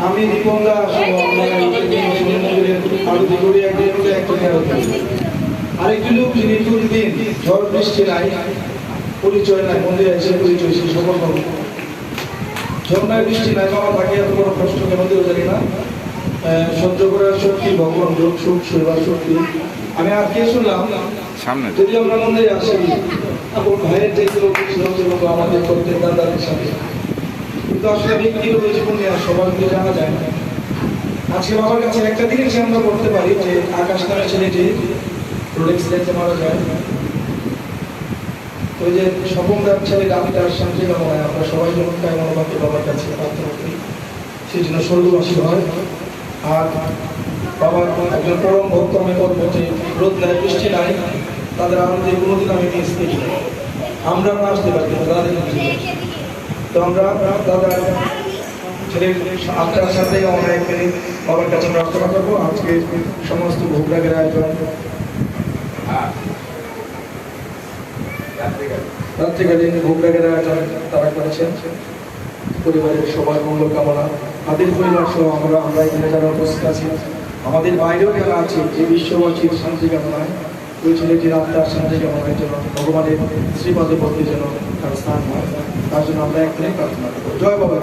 আমি দীপঙ্গা আরেকটি লোক যিনি প্রতিদিন ঝড় বৃষ্টি নাই পরিচয় নাই মন্দিরে এসে পরিচয় সেই সকল বাবু ঝর্ণায় বৃষ্টি নাই বাবা থাকে এত বড় কষ্ট কেন দিও জানি না সহ্য করার শক্তি ভগবান যোগ সুখ শৈবার শক্তি। আমি আর কে শুনলাম যদি আমরা মন্দিরে আসি আমার ভাইয়ের যে লোক আমাদের প্রত্যেক দাদাদের সাথে কিন্তু আসলে ব্যক্তিগত জীবন নিয়ে সবার কিছু জানা যায় না। আজকে বাবার কাছে একটা জিনিস আমরা করতে পারি যে আকাশ নামে ছেলেটি রোড অ্যাক্সিডেন্টে মারা যায়, ওই যে স্বপনদার ছেলে ডাক্তার শান্তি কামনায় আমরা সবাই যখন মনোভাবকে বাবার কাছে প্রার্থনা করি সেই জন্য স্বর্গবাসী হয়। আর বাবার একজন পরম ভক্ত আমি করবো যে রোদ নাই বৃষ্টি নাই তাদের আনন্দে কোনোদিন আমি মিস করি না। আমরা না আসতে পারি তাদের তো আমরা দাদা ছেলের আপনার সাথে আমরা এক মিনিট বাবার কাছে প্রার্থনা করবো। আজকে সমস্ত ভোগরাগের আয়োজন রাত্রিকালীন ভোগরাগের আয়োজন তারা করেছেন। পরিবারের সবার মঙ্গল কামনা, তাদের পরিবার সহ আমরা এখানে যারা উপস্থিত আছি আমাদের বাইরেও যারা আছে যে বিশ্ববাসীর শান্তি কামনায় ওই ছেলেটির আত্মার শান্তি কামনার জন্য ভগবানের শ্রীপাদে পথে যেন তার স্থান হয় তার জন্য আমরা এক মিনিট প্রার্থনা করবো। জয় বাবা।